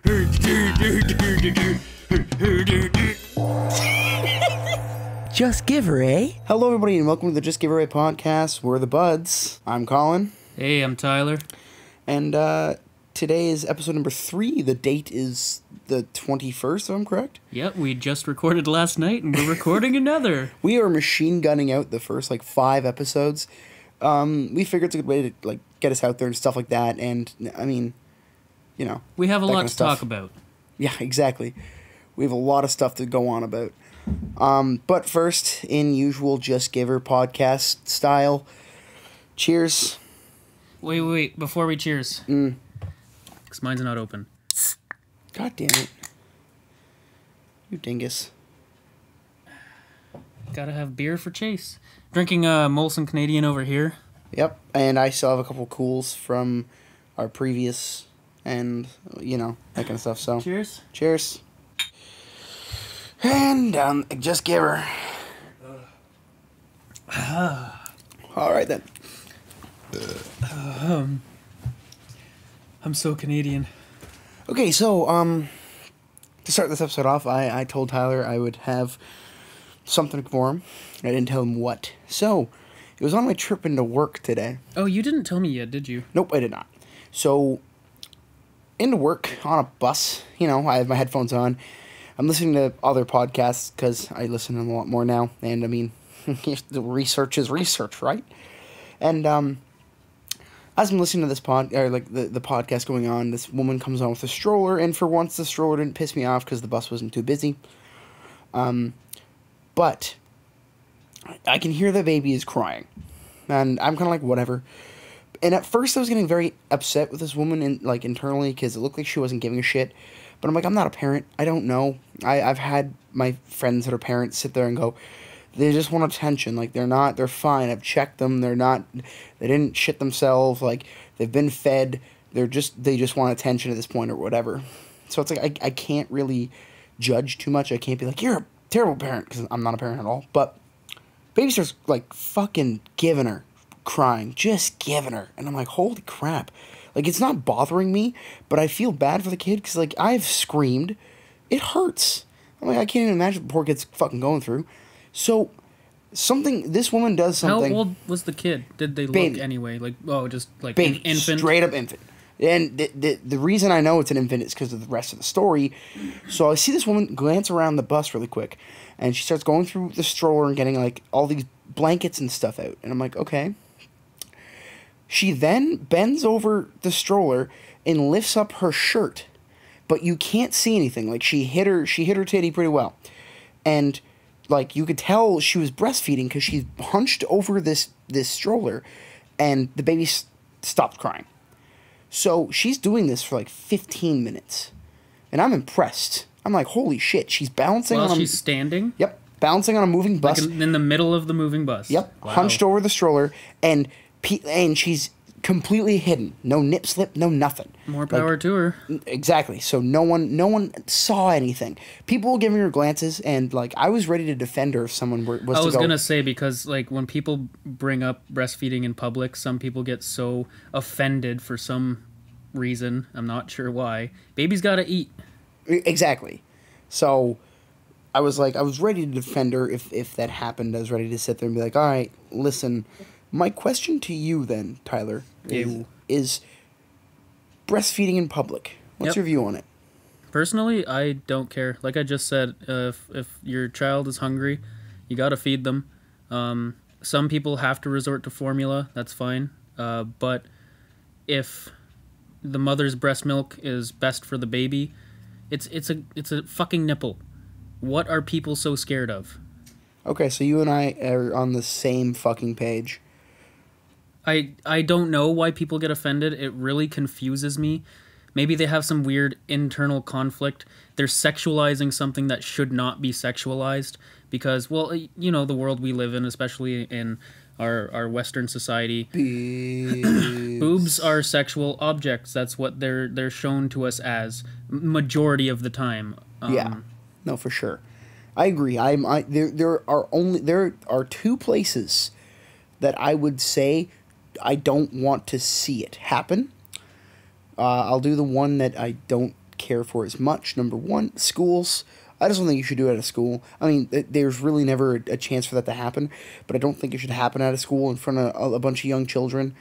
Just Giveaway. Hello, everybody, and welcome to the Just Giveaway podcast. We're the Buds. I'm Colin. Hey, I'm Tyler. And today is episode number 3. The date is the 21st, if I'm correct. Yep, we just recorded last night, and we're recording another. We are machine gunning out the first 5 episodes. We figured it's a good way to get us out there and stuff like that. And I mean, we have a lot to talk about. Yeah, exactly. We have a lot of stuff to go on about. But first, in usual Just Giver podcast style, cheers. Wait, before we cheers. Because mine's not open. God damn it. You dingus. Gotta have beer for Chase. Drinking Molson Canadian over here. Yep, and I still have a couple cools from our previous, and, that kind of stuff, so. Cheers. Cheers. And Just Giver. All right, then. I'm so Canadian. Okay, so, to start this episode off, I told Tyler I would have something for him. I didn't tell him what. So, it was on my trip into work today. Oh, you didn't tell me yet, did you? Nope, I did not. So, into work, on a bus, I have my headphones on. I'm listening to other podcasts, because I listen to them a lot more now. And, I mean, the research is research, right? And, as I'm listening to this the podcast going on, this woman comes on with a stroller, and for once the stroller didn't piss me off because the bus wasn't too busy. But I can hear the baby is crying, and I'm kind of like, whatever. And at first I was getting very upset with this woman internally because it looked like she wasn't giving a shit. But I'm like, I'm not a parent. I don't know. I've had my friends that are parents sit there and go, they just want attention. They're fine. I've checked them. They didn't shit themselves. They've been fed. They just want attention at this point or whatever. So it's I can't really judge too much. I can't be like, you're a terrible parent, because I'm not a parent at all. But baby starts fucking giving her, crying, just giving her. And I'm like, holy crap. It's not bothering me, but I feel bad for the kid because I've screamed. It hurts. I'm like, I can't even imagine what the poor kid's fucking going through. So, this woman does something. How old was the kid? Did they baby. Look anyway? Baby, an infant? Straight up infant. And the reason I know it's an infant is because of the rest of the story. So I see this woman glance around the bus really quick, and she starts going through the stroller and getting all these blankets and stuff out. And I'm like, okay. She then bends over the stroller and lifts up her shirt, but you can't see anything. She hit her titty pretty well. And you could tell she was breastfeeding because she hunched over this stroller, and the baby stopped crying. So she's doing this for 15 minutes, and I'm impressed. I'm like, holy shit, she's balancing While she's standing? Yep, balancing on a moving bus. In the middle of the moving bus? Yep, wow. Hunched over the stroller, and she's completely hidden. No nip slip, no nothing. More power to her. Exactly. So no one saw anything. People were giving her glances, and I was ready to defend her if someone was to go. I was gonna say, because when people bring up breastfeeding in public, some people get so offended for some reason. I'm not sure why. Baby's gotta eat. Exactly. So I was ready to defend her if that happened. I was ready to sit there and be like, all right, listen. My question to you then, Tyler, is breastfeeding in public. What's your view on it? Personally, I don't care. Like I just said, if your child is hungry, you gotta feed them. Some people have to resort to formula. That's fine. But if the mother's breast milk is best for the baby, it's a fucking nipple. What are people so scared of? Okay, so you and I are on the same fucking page. I don't know why people get offended. It really confuses me. Maybe they have some weird internal conflict. They're sexualizing something that should not be sexualized because, well, the world we live in, especially in our Western society, boobs are sexual objects. That's what they're shown to us as majority of the time. Yeah, no, for sure. I agree. There are two places that I would say I don't want to see it happen. I'll do the one that I don't care for as much. Number one, schools. I just don't think you should do it at a school. I mean, there's really never a chance for that to happen, but I don't think it should happen at a school in front of a bunch of young children.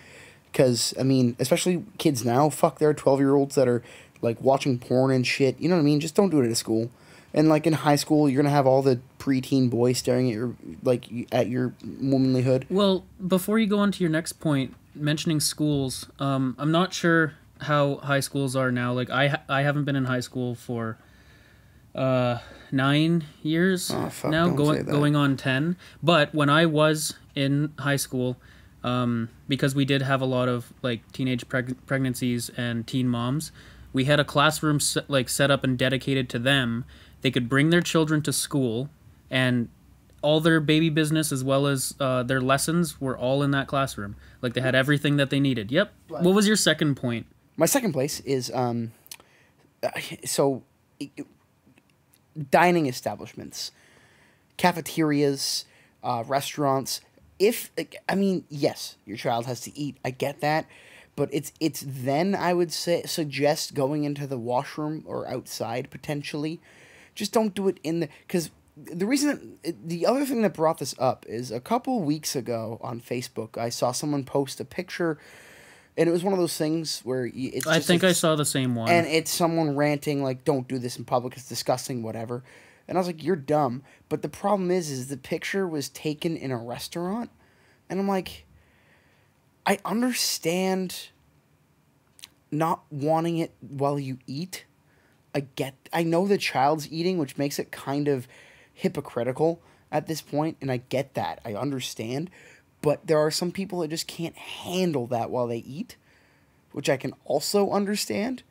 Because, I mean, especially kids now, fuck, there are 12-year-olds that are, like, watching porn and shit. You know what I mean? Just don't do it at a school. And, like, in high school, you're going to have all the preteen boys staring at your, like, at your womanlyhood. Well, before you go on to your next point, mentioning schools, I'm not sure how high schools are now. Like, I haven't been in high school for 9 years now, going on 10. But when I was in high school, because we did have a lot of like teenage pregnancies and teen moms, we had a classroom set up and dedicated to them. They could bring their children to school, and all their baby business as well as their lessons were all in that classroom. Like, they had everything that they needed. Yep. What was your second point? My second place is dining establishments, cafeterias, restaurants. Yes, your child has to eat. I get that, but it's then I would suggest going into the washroom or outside potentially. Just don't do it in the, because the other thing that brought this up is a couple weeks ago on Facebook, I saw someone post a picture, and it was one of those things where I think I saw the same one, and it's someone ranting like, "Don't do this in public; it's disgusting," whatever. And I was like, "You're dumb." But the problem is the picture was taken in a restaurant, and I'm like, I understand not wanting it while you eat. I know the child's eating, which makes it kind of hypocritical at this point, and I get that. I understand. But there are some people that just can't handle that while they eat, which I can also understand.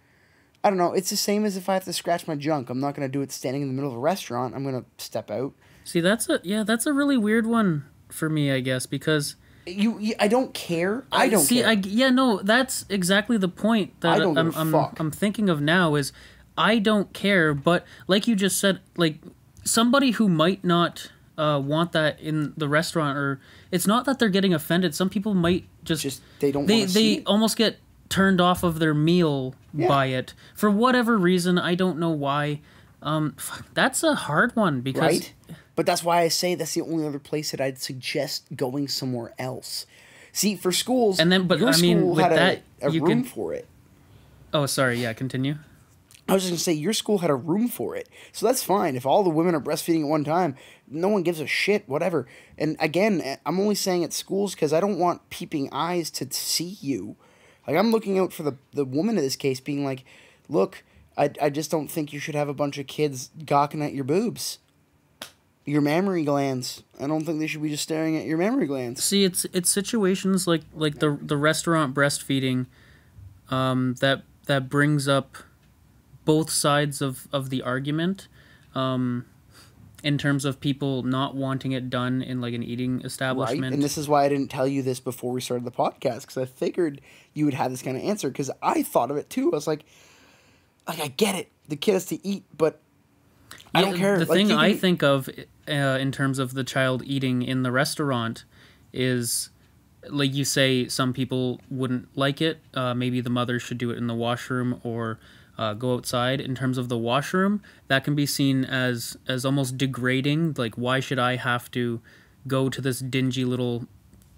I don't know. It's the same as if I have to scratch my junk. I'm not going to do it standing in the middle of a restaurant. I'm going to step out. See, that's a really weird one for me, I guess, because I don't care. I don't care. That's exactly the point that I'm thinking of now is I don't care, but like you just said, like somebody who might not want that in the restaurant, or it's not that they're getting offended. Some people might just they almost get turned off of their meal by it for whatever reason. I don't know why. That's a hard one because right? But that's why I say that's the only other place that I'd suggest going somewhere else. See, for schools, and then your school had a room for it. Oh, sorry. Yeah, continue. I was just going to say, your school had a room for it. So that's fine. If all the women are breastfeeding at one time, no one gives a shit, whatever. And again, I'm only saying at schools because I don't want peeping eyes to see you. Like, I'm looking out for the woman in this case being like, look, I just don't think you should have a bunch of kids gawking at your boobs. Your mammary glands. I don't think they should be just staring at your mammary glands. See, it's situations like the restaurant breastfeeding that brings up both sides of the argument in terms of people not wanting it done in like an eating establishment. Right, and this is why I didn't tell you this before we started the podcast, because I figured you would have this kind of answer, because I thought of it too. I was like, I get it. The kid has to eat, but I don't care. The thing I think of in terms of the child eating in the restaurant is, like you say, some people wouldn't like it. Maybe the mother should do it in the washroom or go outside. In terms of the washroom, that can be seen as almost degrading. Like, why should I have to go to this dingy little,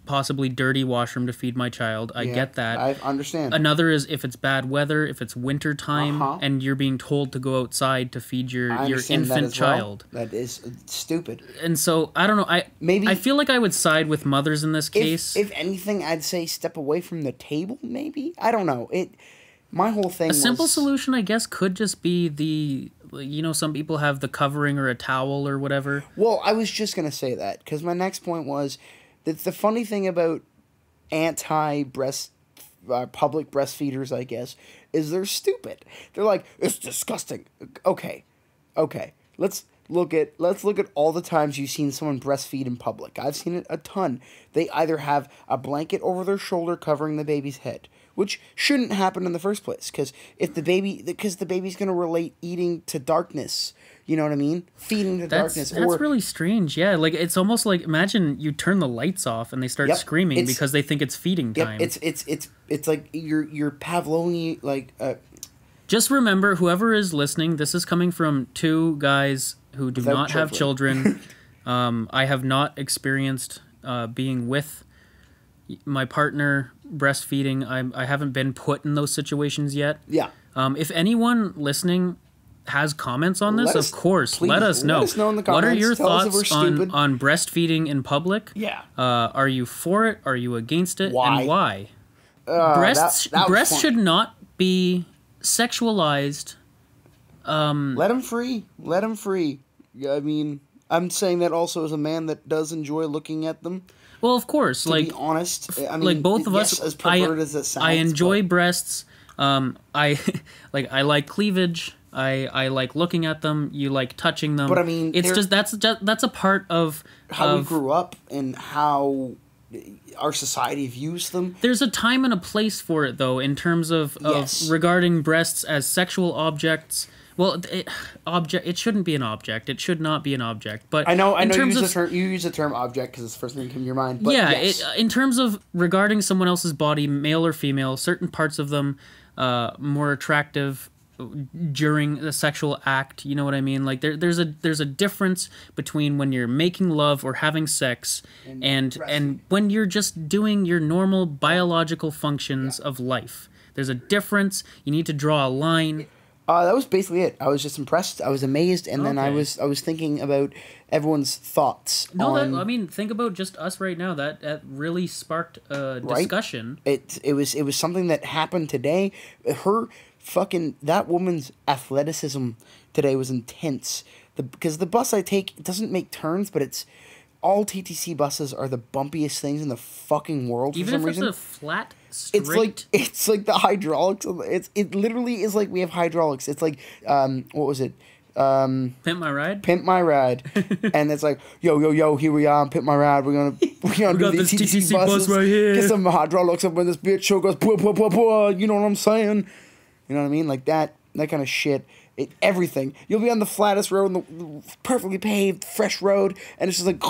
possibly dirty washroom to feed my child? I get that. I understand. Another is if it's bad weather, if it's winter time, and you're being told to go outside to feed your infant child. That is stupid. And so, I don't know. I feel like I would side with mothers in this case. If anything, I'd say step away from the table, maybe? I don't know. My whole thing was... A simple solution, I guess, could just be some people have the covering or a towel or whatever. Well, I was just going to say that, because my next point was that the funny thing about public breastfeeders, I guess, is they're stupid. They're like, it's disgusting. Okay. Let's look at all the times you've seen someone breastfeed in public. I've seen it a ton. They either have a blanket over their shoulder covering the baby's head, which shouldn't happen in the first place, because the baby's going to relate eating to darkness. You know what I mean? Feeding to darkness. That's really strange. Yeah, like it's almost like, imagine you turn the lights off and they start screaming because they think it's feeding time. It's like your Pavlovian, like Just remember, whoever is listening, this is coming from two guys who do Without not have children. I have not experienced being with my partner breastfeeding. I haven't been put in those situations yet. Yeah. If anyone listening has comments on this, of course, let us know. Let us know in the comments. What are your Tell us if thoughts we're stupid. on breastfeeding in public? Yeah. Are you for it? Are you against it? Why? And why? That was Breasts fun. should not be sexualized. Let him free. Let him free. I mean, I'm saying that also as a man that does enjoy looking at them. Well, of course, To like be honest, I mean, like both of yes, us, as perverted as it sounds, I enjoy breasts. I I like cleavage. I like looking at them. You like touching them. But I mean, it's just that's a part of how we grew up and how our society views them. There's a time and a place for it, though, in terms of Yes. regarding breasts as sexual objects. Well, it shouldn't be an object. It should not be an object. But I know. in terms You use the term object because it's the first thing that comes to your mind. But yeah, yes. in terms of regarding someone else's body, male or female, certain parts of them more attractive during the sexual act. You know what I mean? Like there's a difference between when you're making love or having sex and when you're just doing your normal biological functions of life. There's a difference. You need to draw a line. That was basically it. I was just impressed. I was amazed, and then I was thinking about everyone's thoughts. No, on, I mean, think about just us right now. That really sparked a discussion. It was something that happened today. That woman's athleticism today was intense. Because the bus I take, it doesn't make turns, but it's all TTC buses are the bumpiest things in the fucking world. Even for some if reason. it's a flat, straight. It's like the hydraulics. It literally is like we have hydraulics. It's like what was it? Pimp My Ride. Pimp My Ride, and it's like yo, here we are on Pimp My Ride. We're gonna do this these TTC TTC bus buses. right here. Get some hydraulics up when this bitch show goes. Pua, pua, pua, pua, you know what I'm saying? You know what I mean? Like that kind of shit. Everything. You'll be on the flattest road, the perfectly paved, fresh road, and it's just like,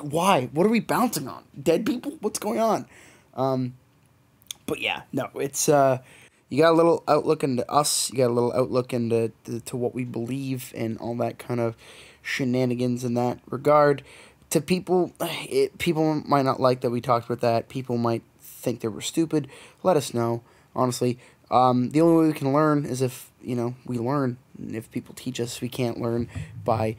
why? What are we bouncing on? Dead people? What's going on? But yeah, no, it's you got a little outlook into us. You got a little outlook into to what we believe and all that kind of shenanigans in that regard. To people, people might not like that we talked about that. People might think that we're stupid. Let us know. Honestly, the only way we can learn is if we learn. And if people teach us, we can't learn by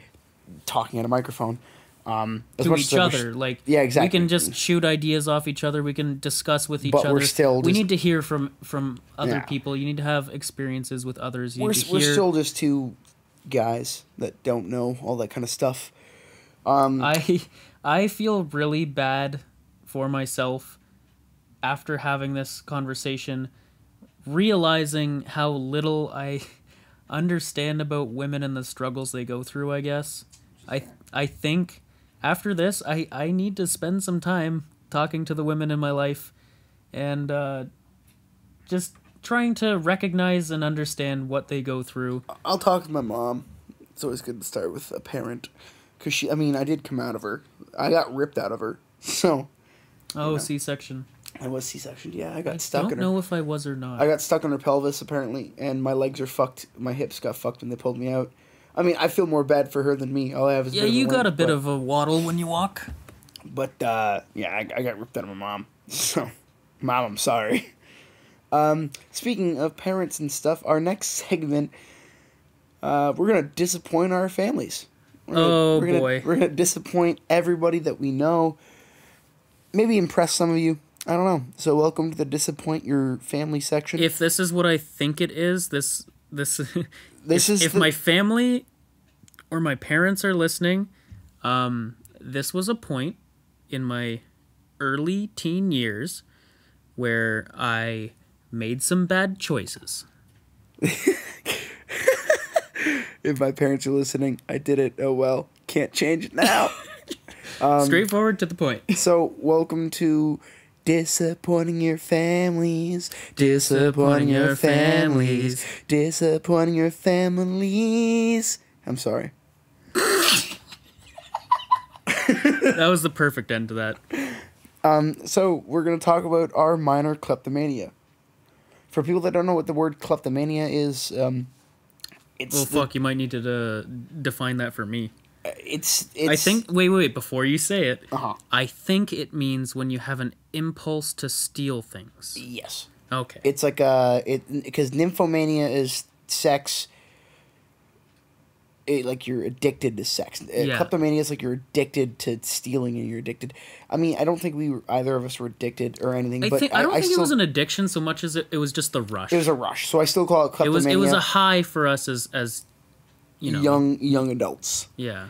talking at a microphone. To each other, like yeah, exactly. We can just shoot ideas off each other. We can discuss with each other. We're still we need to hear from other people. You need to have experiences with others. We're still just two guys that don't know all that kind of stuff. I feel really bad for myself after having this conversation, realizing how little I understand about women and the struggles they go through. I guess I think after this I need to spend some time talking to the women in my life and just trying to recognize and understand what they go through. I'll talk to my mom. It's always good to start with a parent, because I did come out of her. I got ripped out of her, so. C-section. I was C-sectioned, yeah. I got stuck in her. I don't know if I was or not. I got stuck in her pelvis, apparently, and my legs are fucked. My hips got fucked when they pulled me out. I mean, I feel more bad for her than me. All I have is a bit of a you got limp, a bit of a waddle when you walk. But, I got ripped out of my mom. So, Mom, I'm sorry. Speaking of parents and stuff, our next segment, we're going to disappoint our families. Boy. We're going to disappoint everybody that we know. Maybe impress some of you. I don't know. So welcome to the disappoint your family section. If this is what I think it is, if my family or my parents are listening, this was a point in my early teen years where I made some bad choices. If my parents are listening, I did it. Oh well, can't change it now. Straightforward to the point. So welcome to disappointing your families, disappointing your families, disappointing your families. I'm sorry. That was the perfect end to that. So we're going to talk about our minor kleptomania. For people that don't know what the word kleptomania is, it's Well, fuck, you might need to define that for me. it's I think. Wait. Before you say it, uh-huh. I think it means when you have an impulse to steal things. Yes. Okay. It's like because nymphomania is sex. Like you're addicted to sex. Yeah. Kleptomania is like you're addicted to stealing and you're addicted. I mean, I don't think either of us were addicted or anything. I but don't think still, it was an addiction so much as it was just the rush. It was a rush, so I still call it kleptomania. It was a high for us as you know, young adults. Yeah.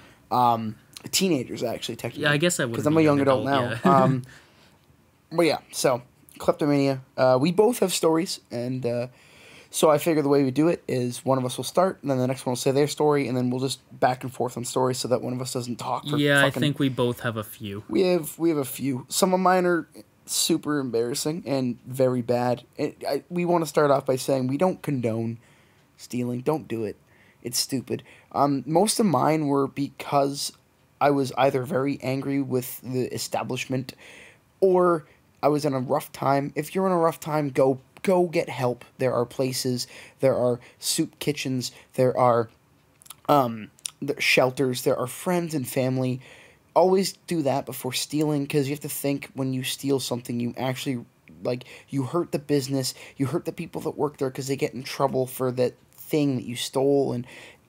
Teenagers actually technically. Yeah, I guess I would. Because I'm a young adult now. Yeah. But yeah, so kleptomania. We both have stories, and so I figure the way we do it is one of us will start, and then the next one will say their story, and then we'll just back and forth on stories so that one of us doesn't talk. I think we both have a few. We have a few. Some of mine are super embarrassing and very bad. We want to start off by saying we don't condone stealing. Don't do it. It's stupid. Most of mine were because I was either very angry with the establishment, or I was in a rough time. If you're in a rough time, go get help. There are places. There are soup kitchens. There are shelters. There are friends and family. Always do that before stealing, because you have to think when you steal something, you actually, like, you hurt the business. You hurt the people that work there because they get in trouble for that thing that you stole. And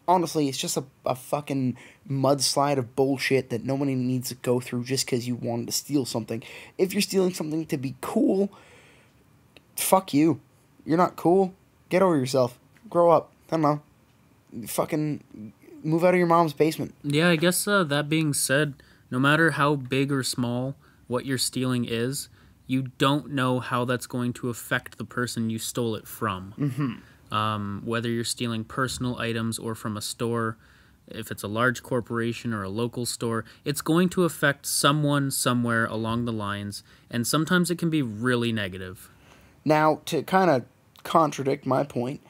honestly, it's just a fucking mudslide of bullshit that nobody needs to go through just because you wanted to steal something. If you're stealing something to be cool, fuck you. You're not cool. Get over yourself. Grow up. I don't know. Fucking move out of your mom's basement. Yeah, I guess that being said, no matter how big or small what you're stealing is, you don't know how that's going to affect the person you stole it from. Mm-hmm. Whether you're stealing personal items or from a store, if it's a large corporation or a local store, it's going to affect someone somewhere along the lines, and sometimes it can be really negative. Now, to kind of contradict my point,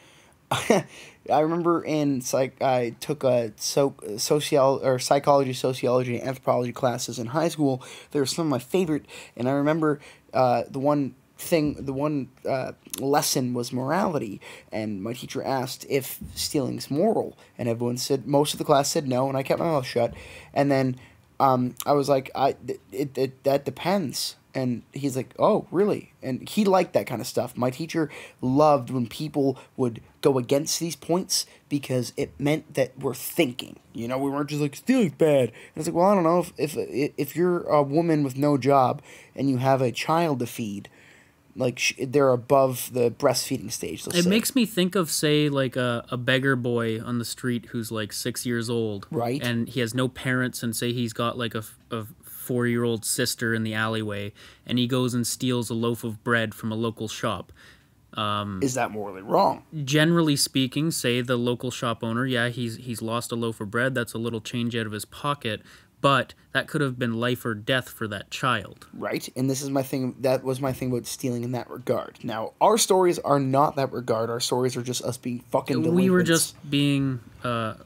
I remember I took a psychology, sociology, and anthropology classes in high school. They were some of my favorite, and I remember the one lesson was morality, and my teacher asked if stealing's moral, and most of the class said no, and I kept my mouth shut, and then I was like, that depends. And he's like, oh, really? And he liked that kind of stuff. My teacher loved when people would go against these points because it meant that we're thinking. You know, we weren't just like, stealing's bad. And it's like, well, I don't know. If you're a woman with no job and you have a child to feed, like, they're above the breastfeeding stage. It makes me think of, say, like a beggar boy on the street who's like 6 years old. Right. And he has no parents, and say he's got like a 4-year-old sister in the alleyway, and he goes and steals a loaf of bread from a local shop. Is that morally wrong? Generally speaking, say the local shop owner, yeah, he's lost a loaf of bread. That's a little change out of his pocket, but that could have been life or death for that child. Right, and this is my thing. That was my thing about stealing in that regard. Now, our stories are not that regard. Our stories are just us being fucking delinquents. We were just being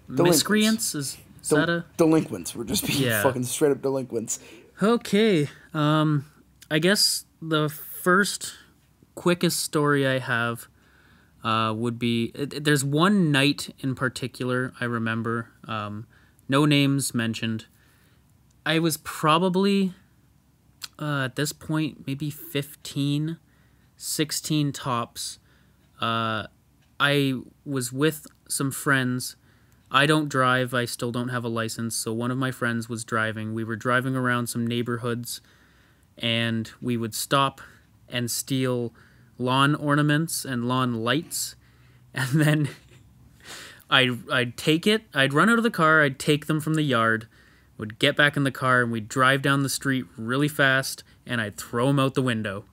miscreants. Is that a delinquents? We're just being fucking straight up delinquents. Okay, I guess the first quickest story I have would be, there's one night in particular I remember, no names mentioned. I was probably, at this point, maybe 15, 16 tops. I was with some friends. I don't drive. I still don't have a license, so one of my friends was driving. We were driving around some neighborhoods, and we would stop and steal lawn ornaments and lawn lights, and then I'd take it. I'd run out of the car. I'd take them from the yard, would get back in the car, and we'd drive down the street really fast, and I'd throw them out the window.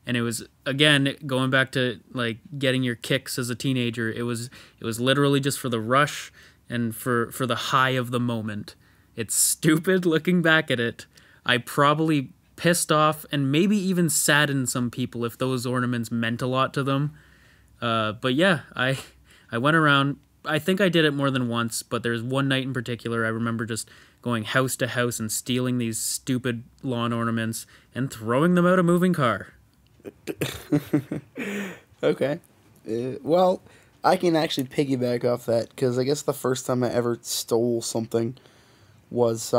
And it was, again, going back to like getting your kicks as a teenager, it was literally just for the rush and for the high of the moment. It's stupid looking back at it. I probably pissed off and maybe even saddened some people if those ornaments meant a lot to them. But yeah, I went around. I think I did it more than once, but there's one night in particular I remember just going house to house and stealing these stupid lawn ornaments and throwing them out a moving car. Okay. Well, I can actually piggyback off that because I guess the first time I ever stole something was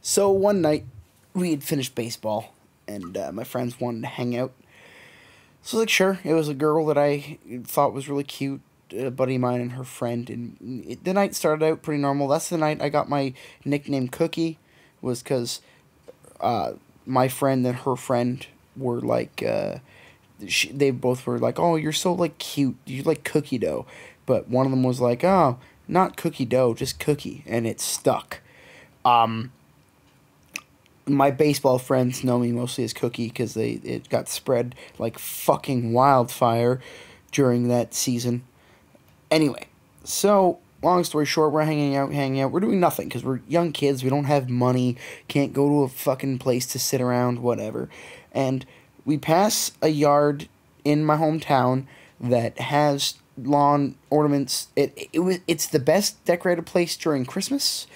so one night we had finished baseball and my friends wanted to hang out. So I was like, sure. It was a girl that I thought was really cute, a buddy of mine and her friend, and the night started out pretty normal. That's the night I got my nickname Cookie, was because my friend and her friend were like, they both were like, oh, you're so like cute, you like cookie dough, but one of them was like, oh, not cookie dough, just cookie, and it stuck. My baseball friends know me mostly as Cookie because it got spread like fucking wildfire during that season. Anyway, so long story short, we're hanging out. We're doing nothing because we're young kids. We don't have money. Can't go to a fucking place to sit around, whatever. And we pass a yard in my hometown that has lawn ornaments. It's the best decorated place during Christmas,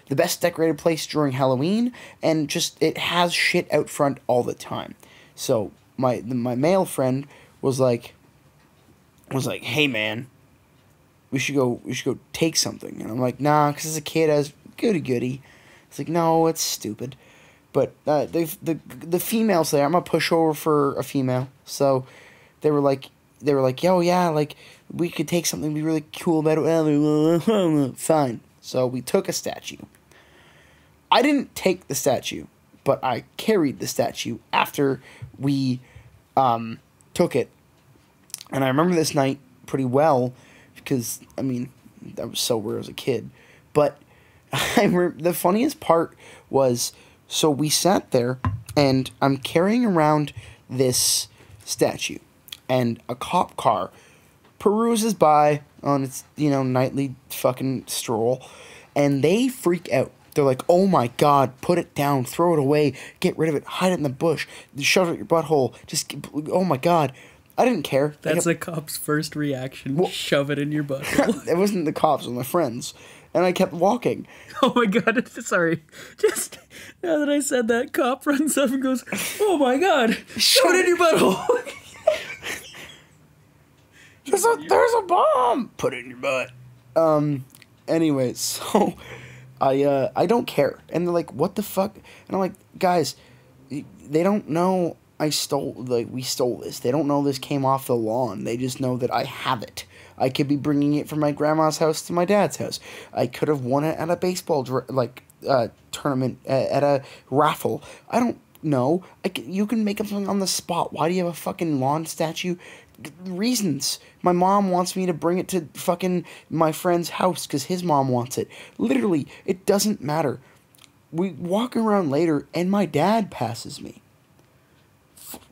the best decorated place during Halloween, and just it has shit out front all the time. So my male friend was like, hey man, we should go take something. And I'm like, nah, because as a kid I was goody. It's like, no, it's stupid. But the females there, I'm a pushover for a female, so they were like, yo, yeah, like we could take something, be really cool about it. Fine. So we took a statue. I didn't take the statue, but I carried the statue after we took it. And I remember this night pretty well because, I mean, I was sober as a kid. But the funniest part was, so we sat there and I'm carrying around this statue. And a cop car peruses by on its, nightly fucking stroll. And they freak out. They're like, oh my god, put it down, throw it away, get rid of it, hide it in the bush, shove it in your butthole, oh my god. I didn't care. That's a cop's first reaction, shove it in your butthole. It wasn't the cops, it was my friends. And I kept walking. Oh my god, sorry. Just, now that I said that, cop runs up and goes, oh my god, shove it in your butthole. There's a bomb! Put it in your butt. Anyway, so I don't care. And they're like, what the fuck? And I'm like, guys, they don't know we stole this. They don't know this came off the lawn. They just know that I have it. I could be bringing it from my grandma's house to my dad's house. I could have won it at a baseball tournament, at a raffle. I don't know. You can make up something on the spot. Why do you have a fucking lawn statue? Reasons. My mom wants me to bring it to fucking my friend's house because his mom wants it. Literally, it doesn't matter. We walk around later and my dad passes me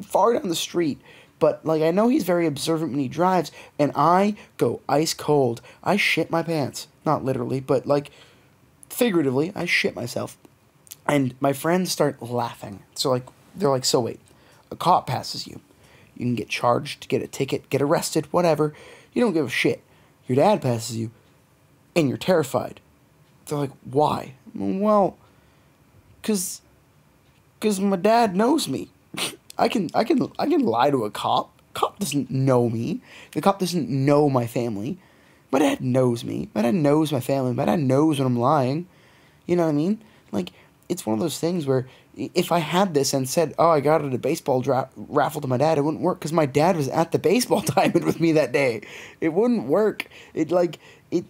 far down the street, but I know he's very observant when he drives, and I go ice cold. I shit my pants. Not literally, but figuratively, I shit myself. And my friends start laughing. So they're like, so wait, a cop passes you. You can get charged, get a ticket, get arrested, whatever. You don't give a shit. Your dad passes you, and you're terrified. They're like, why? Well, cause my dad knows me. I can lie to a cop. Cop doesn't know me. The cop doesn't know my family. My dad knows me. My dad knows my family. My dad knows when I'm lying. You know what I mean? It's one of those things where if I had this and said, oh, I got it at a baseball raffle to my dad, it wouldn't work because my dad was at the baseball diamond with me that day. It wouldn't work. It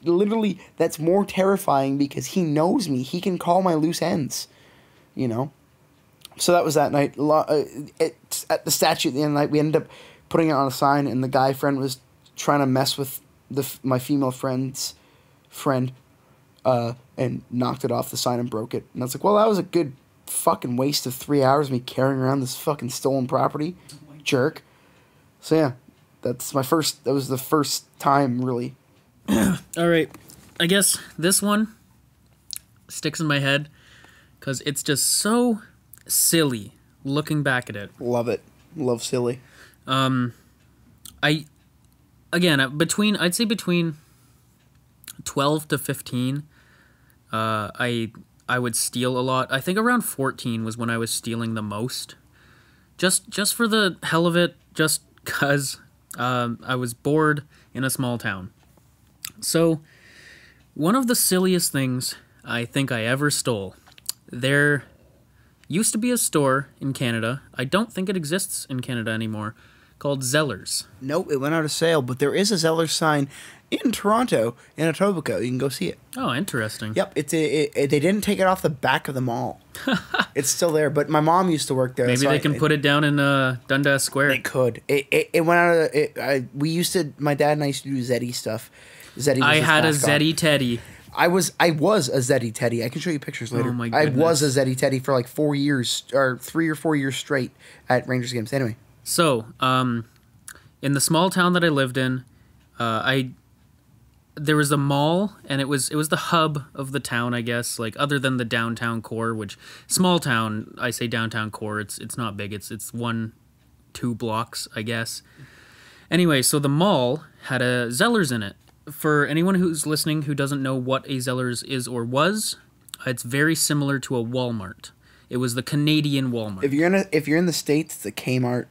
literally, that's more terrifying because he knows me. He can call my loose ends, So that was that night. At the statue at the end of the night, we ended up putting it on a sign, and the guy friend was trying to mess with my female friend's friend, and knocked it off the sign and broke it. And I was like, well, that was a good fucking waste of 3 hours of me carrying around this fucking stolen property, jerk. So yeah, that was the first time, really. All right, I guess this one sticks in my head because it's just so silly looking back at it. Love it. Love silly. I'd say between 12 to 15, I would steal a lot. I think around 14 was when I was stealing the most. just for the hell of it, just because I was bored in a small town. So, one of the silliest things I think I ever stole, there used to be a store in Canada, I don't think it exists in Canada anymore, called Zellers. Nope, it went out of sale, but there is a Zeller's sign in Toronto, in Etobicoke. You can go see it. Oh, interesting. Yep, they didn't take it off the back of the mall. It's still there, but my mom used to work there. Maybe they can put it down in Dundas Square. They could. It went out of... we used to... My dad and I used to do Zeddy stuff. Zeddy was I his had mascot. a Zeddy Teddy. I was a Zeddy Teddy. I can show you pictures later. Oh my I goodness. was a Zeddy Teddy for like 4 years, or 3 or 4 years straight at Rangers games. Anyway. So, in the small town that I lived in, there was a mall, and it was the hub of the town, I guess. Like, other than the downtown core, which small town, I say downtown core. It's not big. It's 1-2 blocks, I guess. Anyway, so the mall had a Zellers in it. For anyone who's listening who doesn't know what a Zellers is or was, it's very similar to a Walmart. It was the Canadian Walmart. If you're in the States, it's a Kmart.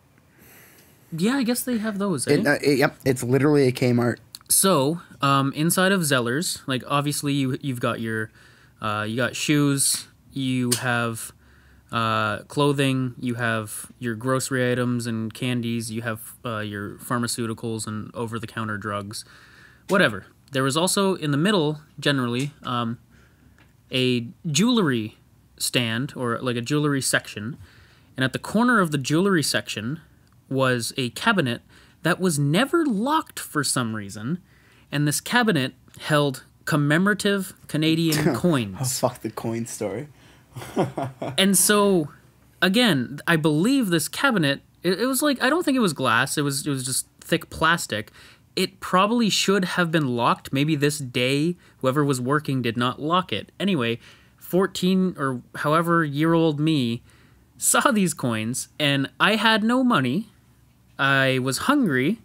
Yeah, I guess they have those. Eh? Yep, it's literally a Kmart. So, inside of Zellers, like obviously you've got your, you got shoes, you have clothing, you have your grocery items and candies, you have your pharmaceuticals and over-the-counter drugs, whatever. There was also in the middle, generally, a jewelry stand or like a jewelry section, and at the corner of the jewelry section was a cabinet that was never locked for some reason, and this cabinet held commemorative Canadian coins. Oh, fuck the coin story. And so, again, I believe this cabinet, it was like, I don't think it was glass, it was just thick plastic. It probably should have been locked. Maybe this day, whoever was working did not lock it. Anyway, 14 or however year-old me saw these coins, and I had no money. I was hungry.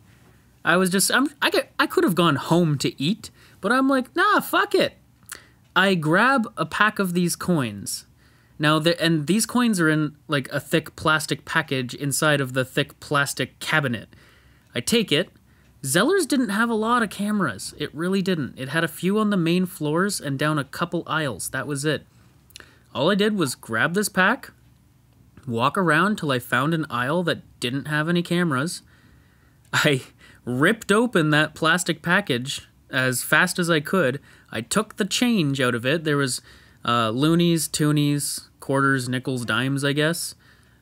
I was just, I could have gone home to eat, but I'm like, nah, fuck it. I grab a pack of these coins. Now, and these coins are in like a thick plastic package inside of the thick plastic cabinet. I take it. Zellers didn't have a lot of cameras. It really didn't. It had a few on the main floors and down a couple aisles. That was it. All I did was grab this pack, walk around till I found an aisle that didn't have any cameras. I ripped open that plastic package as fast as I could. I took the change out of it. There was loonies, toonies, quarters, nickels, dimes, I guess.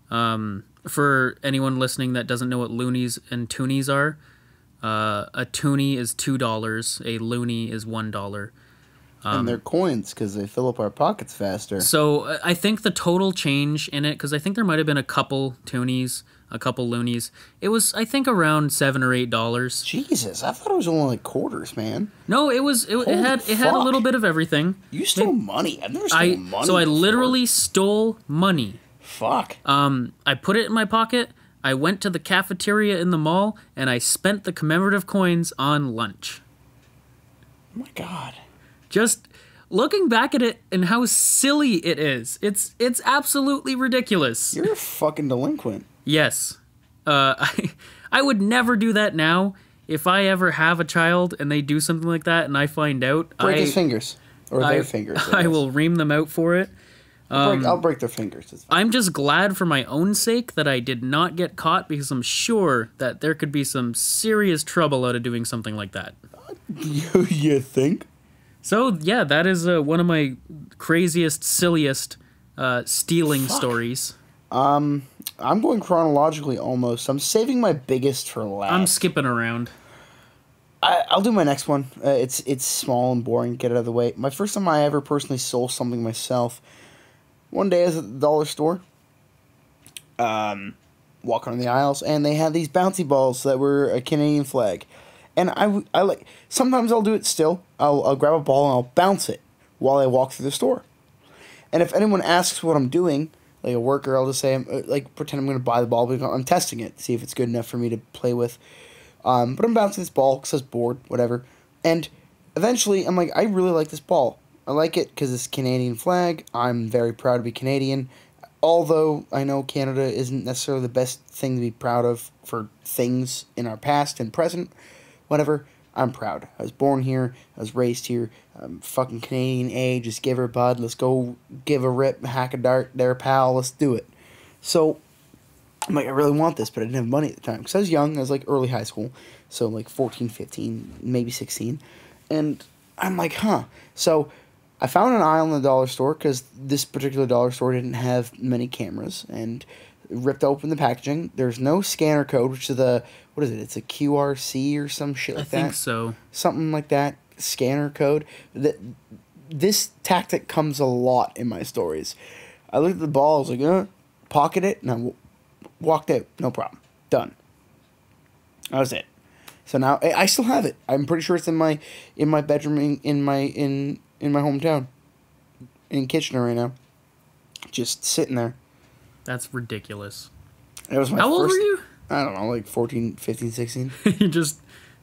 For anyone listening that doesn't know what loonies and toonies are, a toonie is $2, a loony is $1. And they're coins because they fill up our pockets faster. So I think the total change in it, because I think there might have been a couple toonies, a couple loonies. It was, I think, around $7 or $8. Jesus, I thought it was only like quarters, man. No, it had a little bit of everything. You stole money. I've never stolen money. So I before. literally stole money. Fuck. I put it in my pocket. I went to the cafeteria in the mall and I spent the commemorative coins on lunch. Oh my god. Just looking back at it and how silly it is. It's absolutely ridiculous. You're a fucking delinquent. Yes. I would never do that now. If I ever have a child and they do something like that and I find out, Break his fingers. Or their fingers. I will ream them out for it. I'll break their fingers. It's fine. I'm just glad for my own sake that I did not get caught, because I'm sure that there could be some serious trouble out of doing something like that. You think? So, yeah, that is one of my craziest, silliest stealing stories. I'm going chronologically almost. I'm saving my biggest for last. I'm skipping around. I'll do my next one. It's small and boring. Get it out of the way. My first time I ever personally stole something myself. One day I was at the dollar store. Walking on the aisles, and they had these bouncy balls that were a Canadian flag. And I like, sometimes I'll do it still. I'll grab a ball and I'll bounce it while I walk through the store. And if anyone asks what I'm doing, like a worker, I'll just say, pretend I'm going to buy the ball, because I'm testing it to see if it's good enough for me to play with. But I'm bouncing this ball because I was bored, whatever. And eventually, I'm like, I really like this ball. I like it because it's Canadian flag. I'm very proud to be Canadian. although I know Canada isn't necessarily the best thing to be proud of for things in our past and present, whatever, I'm proud. I was born here. I was raised here. I'm fucking Canadian A. Just give her bud. Let's go give a rip, hack a dart there, pal. Let's do it. So, I'm like, I really want this, but I didn't have money at the time. Because I was young. I was like early high school. So, like 14, 15, maybe 16. And I'm like, huh. So, I found an aisle in the dollar store because this particular dollar store didn't have many cameras. And ripped open the packaging. There's no scanner code, which is what is it? It's a QRC or some shit like that. I think so. Something like that. Scanner code. This tactic comes a lot in my stories. I looked at the ball, I was like, pocket it, and I walked out. No problem. Done. That was it. So now, I still have it. I'm pretty sure it's in my bedroom in my hometown. In Kitchener right now. Just sitting there. That's ridiculous. It was my How old were you? I don't know, like 14, 15, 16. You just,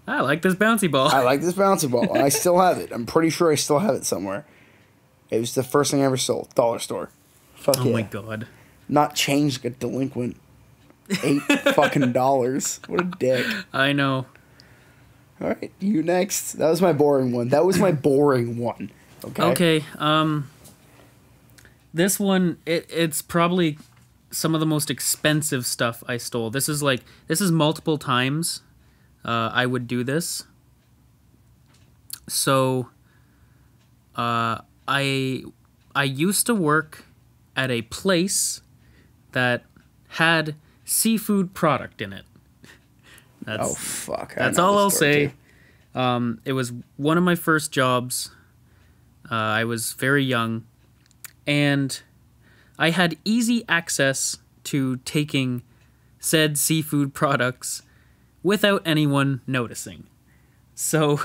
I like this bouncy ball. I like this bouncy ball, and I still have it. I'm pretty sure I still have it somewhere. It was the first thing I ever sold. Dollar store. Fuck yeah. Oh my god. Not changed like a delinquent. $8 fucking dollars. What a dick. I know. Alright, you next. That was my boring one. Okay? Okay, this one, it's probably some of the most expensive stuff I stole. This is multiple times I would do this. So, I used to work at a place that had seafood product in it. Oh, fuck. That's all I'll say. It was one of my first jobs. I was very young. And I had easy access to taking said seafood products without anyone noticing. So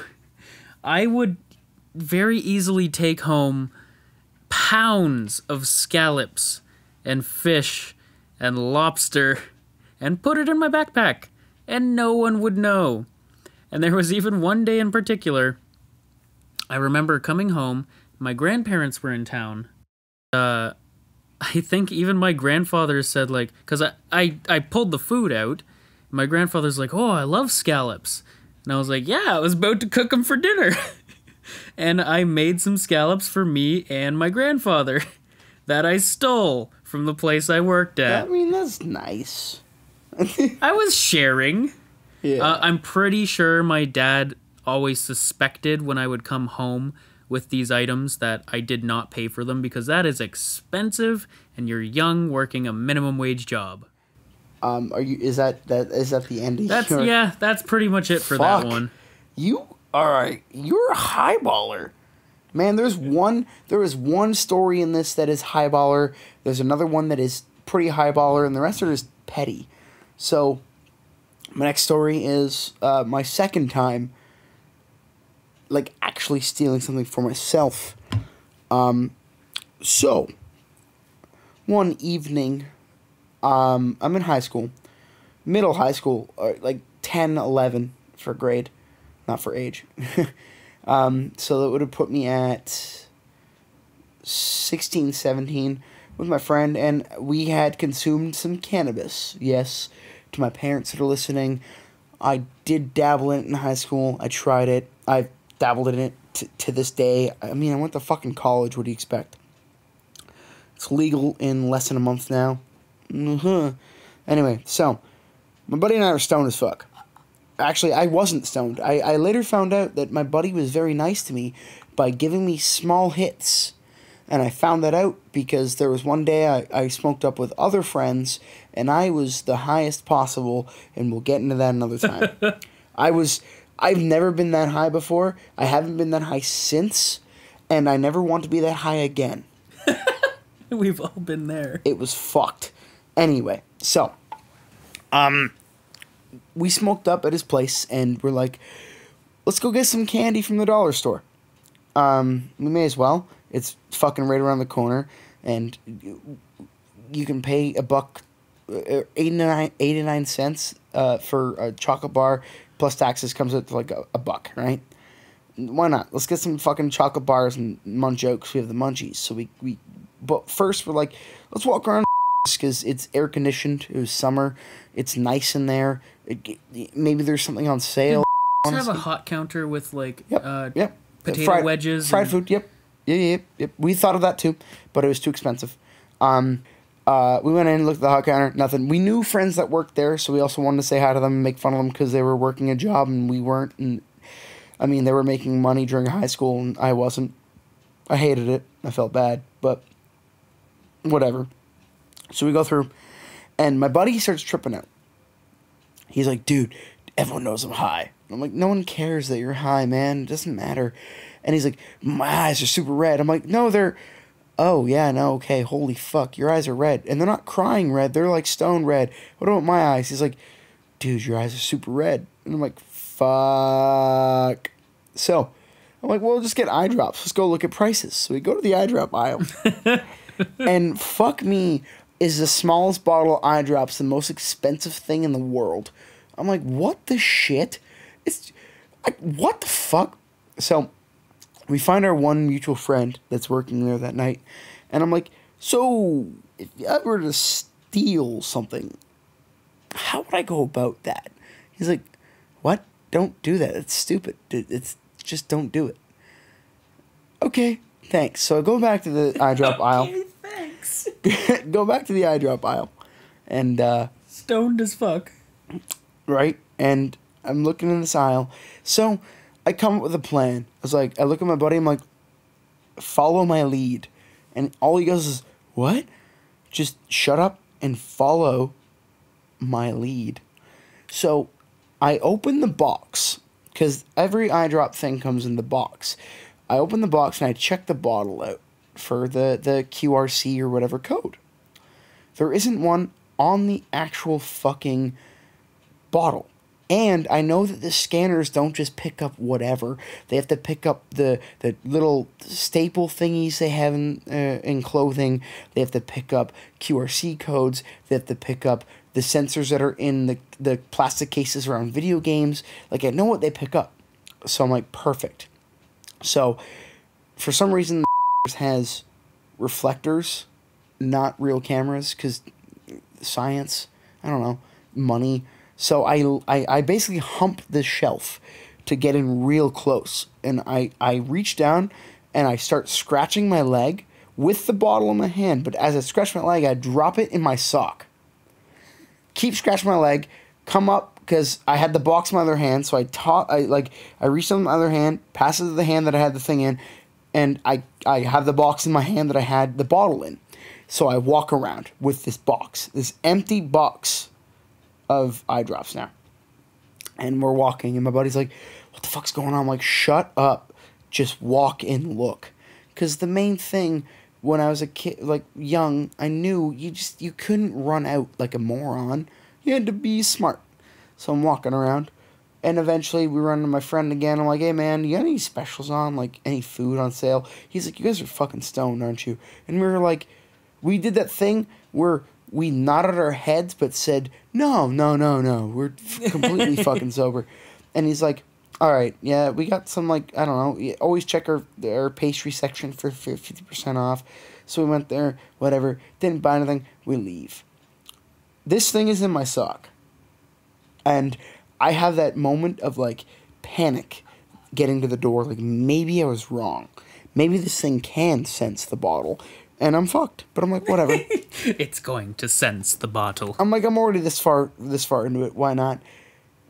I would very easily take home pounds of scallops and fish and lobster and put it in my backpack, and no one would know. And there was even one day in particular, I remember coming home, my grandparents were in town. I think even my grandfather said, like, because I pulled the food out, my grandfather's like, oh, I love scallops. And I was like, yeah, I was about to cook them for dinner. And I made some scallops for me and my grandfather that I stole from the place I worked at. I mean, that's nice. I was sharing. Yeah. I'm pretty sure my dad always suspected when I would come home with these items that I did not pay for them, because that is expensive and you're young working a minimum wage job. Is that the end of your... Yeah, that's pretty much it for that one. Alright, you're a highballer. Man, there is one story in this that is highballer, there's another one that is pretty highballer, and the rest are just petty. So, my next story is my second time, like, actually stealing something for myself. So, one evening, I'm in high school, middle high school, like 10, 11 for grade, not for age. So that would have put me at 16, 17 with my friend, and we had consumed some cannabis. Yes, to my parents that are listening, I did dabble in it in high school. I tried it. I've dabbled in it to this day. I mean, I went to fucking college. What do you expect? It's legal in less than a month now. Anyway, so, my buddy and I are stoned as fuck. Actually, I wasn't stoned. I later found out that my buddy was very nice to me by giving me small hits. And I found that out because there was one day I smoked up with other friends, and I was the highest possible, and we'll get into that another time. I've never been that high before. I haven't been that high since, and I never want to be that high again. We've all been there. It was fucked. Anyway, so, we smoked up at his place, and we're like, let's go get some candy from the dollar store. We may as well. It's fucking right around the corner, and you can pay $1, 89 cents for a chocolate bar, plus taxes comes out to like a buck, right? Why not? Let's get some fucking chocolate bars and munch out because we have the munchies. So but first we're like, let's walk around because it's air conditioned. It was summer. It's nice in there. Maybe there's something on sale. Let's have a hot counter with like Yep. potato wedges. Fried food. Yep. Yep. We thought of that too, but it was too expensive. We went in, looked at the hot counter, nothing. We knew friends that worked there, so we also wanted to say hi to them and make fun of them because they were working a job and we weren't. And I mean, they were making money during high school and I wasn't. I hated it. I felt bad, but whatever. So we go through, and my buddy starts tripping out. He's like, dude, everyone knows I'm high. I'm like, no one cares that you're high, man. It doesn't matter. And he's like, my eyes are super red. I'm like, no, they're... Oh, yeah, no, okay, holy fuck, your eyes are red. And they're not crying red, they're like stone red. What about my eyes? He's like, dude, your eyes are super red. And I'm like, fuck. So, I'm like, well, just get eye drops. Let's go look at prices. So we go to the eye drop aisle. And fuck me, is the smallest bottle of eye drops the most expensive thing in the world. I'm like, what the shit? It's like, what the fuck? So we find our one mutual friend that's working there that night. And I'm like, so if I were to steal something, how would I go about that? He's like, what? Don't do that. It's stupid. It's just don't do it. Okay, thanks. So I go back to the eye drop aisle. Okay, thanks. Go back to the eye drop aisle. And, stoned as fuck. right? And I'm looking in this aisle. So I come up with a plan. I look at my buddy, I'm like, follow my lead. And all he goes is, what? Just shut up and follow my lead. So I open the box, because every eye drop thing comes in the box. I open the box and I check the bottle out for the QRC or whatever code. There isn't one on the actual fucking bottle. And I know that the scanners don't just pick up whatever. They have to pick up the little staple thingies they have in clothing. They have to pick up QRC codes. They have to pick up the sensors that are in the plastic cases around video games. Like, I know what they pick up. So I'm like, perfect. So, for some reason, has reflectors, not real cameras, because science, I don't know, money. So I basically hump the shelf to get in real close. And I reach down and I start scratching my leg with the bottle in my hand. But as I scratch my leg, I drop it in my sock. Keep scratching my leg, come up, because I had the box in my other hand. So I reached on my other hand, pass it to the hand that I had the thing in. And I have the box in my hand that I had the bottle in. So I walk around with this box, this empty box of eye drops now. And we're walking, and my buddy's like, what the fuck's going on? I'm like, shut up. Just walk and look. Because the main thing, when I was a kid, like, young, I knew you couldn't run out like a moron. You had to be smart. So I'm walking around. And eventually we run into my friend again. I'm like, hey man, you got any specials on? Like, any food on sale? He's like, you guys are fucking stoned, aren't you? And we were like, we did that thing where we nodded our heads but said, no, we're completely fucking sober. And he's like, all right, yeah, we got some, like, I don't know, always check our pastry section for 50% off. So we went there, whatever, didn't buy anything, we leave. This thing is in my sock. And I have that moment of, like, panic getting to the door, like, maybe I was wrong. Maybe this thing can sense the bottle. And I'm fucked. But I'm like, whatever. It's going to sense the bottle. I'm like, I'm already this far into it. Why not?